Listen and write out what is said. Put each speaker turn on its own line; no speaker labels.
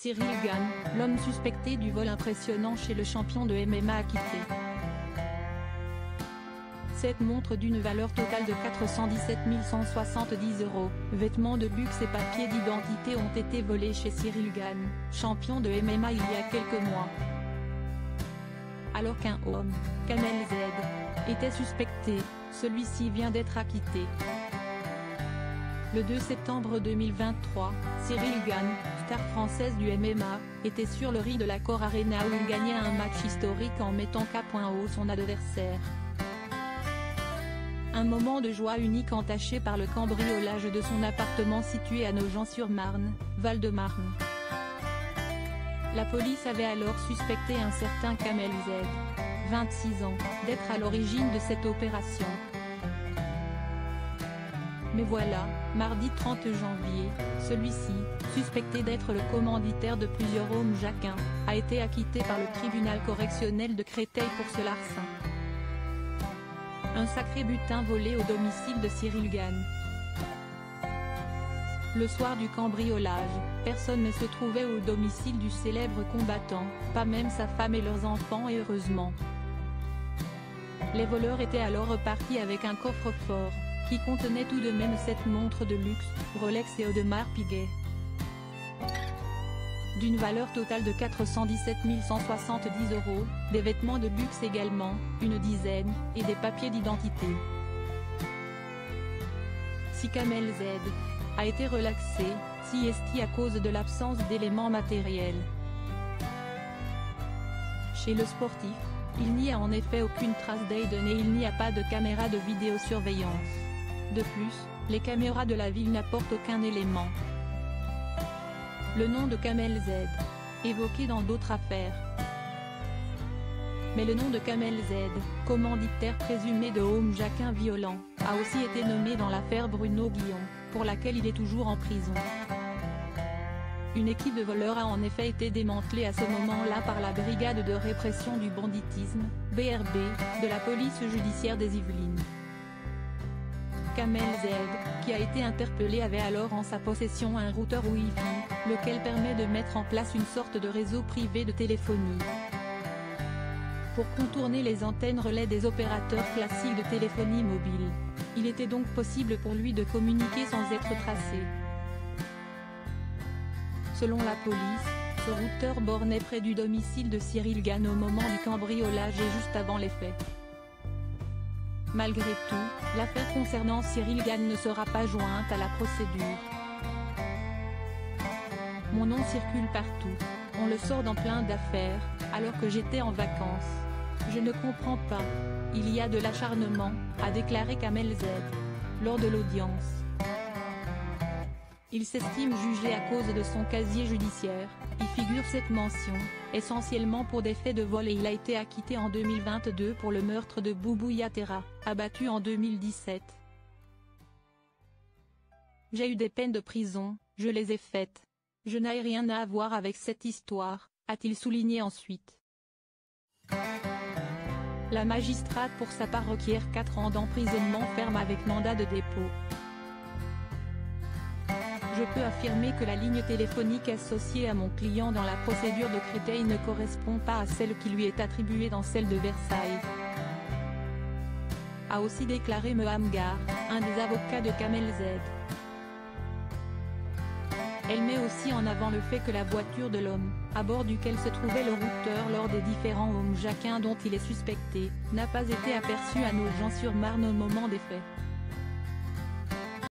Cyril Gane, l'homme suspecté du vol impressionnant chez le champion de MMA acquitté. Cette montre d'une valeur totale de 417 170 €, vêtements de luxe et papiers d'identité ont été volés chez Cyril Gane, champion de MMA il y a quelques mois. Alors qu'un homme, Kamel Z, était suspecté, celui-ci vient d'être acquitté. Le 2 septembre 2023, Cyril Gane, star française du MMA, était sur le ring de l'Accor Arena où il gagnait un match historique en mettant KO son adversaire. Un moment de joie unique entaché par le cambriolage de son appartement situé à Nogent-sur-Marne, Val-de-Marne. La police avait alors suspecté un certain Kamel Z, 26 ans, d'être à l'origine de cette opération. Mais voilà, mardi 30 janvier, celui-ci, suspecté d'être le commanditaire de plusieurs hommes jacquins, a été acquitté par le tribunal correctionnel de Créteil pour ce larcin. Un sacré butin volé au domicile de Cyril Gane. Le soir du cambriolage, personne ne se trouvait au domicile du célèbre combattant, pas même sa femme et leurs enfants et heureusement. Les voleurs étaient alors repartis avec un coffre-fort, qui contenait tout de même cette montre de luxe, Rolex et Audemars Piguet. D'une valeur totale de 417 170 €, des vêtements de luxe également, une dizaine, et des papiers d'identité. Si Kamel Z a été relaxé, si est à cause de l'absence d'éléments matériels. Chez le sportif, il n'y a en effet aucune trace d'Aiden et il n'y a pas de caméra de vidéosurveillance. De plus, les caméras de la ville n'apportent aucun élément. Le nom de Kamel Z, évoqué dans d'autres affaires. Mais le nom de Kamel Z, commanditaire présumé de hommes jacquins violents, a aussi été nommé dans l'affaire Bruno Guillon, pour laquelle il est toujours en prison. Une équipe de voleurs a en effet été démantelée à ce moment-là par la Brigade de répression du banditisme, BRB, de la police judiciaire des Yvelines. Kamel Z, qui a été interpellé avait alors en sa possession un routeur Wi-Fi, lequel permet de mettre en place une sorte de réseau privé de téléphonie. Pour contourner les antennes relais des opérateurs classiques de téléphonie mobile, il était donc possible pour lui de communiquer sans être tracé. Selon la police, ce routeur bornait près du domicile de Cyril Gane au moment du cambriolage et juste avant les faits. Malgré tout, l'affaire concernant Cyril Gane ne sera pas jointe à la procédure. Mon nom circule partout, on le sort dans plein d'affaires, alors que j'étais en vacances. Je ne comprends pas. Il y a de l'acharnement, a déclaré Kamel Z, lors de l'audience. Il s'estime jugé à cause de son casier judiciaire, y figure cette mention, essentiellement pour des faits de vol et il a été acquitté en 2022 pour le meurtre de Boubou Yatera, abattu en 2017. J'ai eu des peines de prison, je les ai faites. Je n'ai rien à voir avec cette histoire, a-t-il souligné ensuite. La magistrate pour sa part requiert 4 ans d'emprisonnement ferme avec mandat de dépôt. Je peux affirmer que la ligne téléphonique associée à mon client dans la procédure de Créteil ne correspond pas à celle qui lui est attribuée dans celle de Versailles. A aussi déclaré Meham Gar, un des avocats de Kamel Z. Elle met aussi en avant le fait que la voiture de l'homme, à bord duquel se trouvait le routeur lors des différents hommes jacquins dont il est suspecté, n'a pas été aperçue à Nogent-sur-Marne au moment des faits.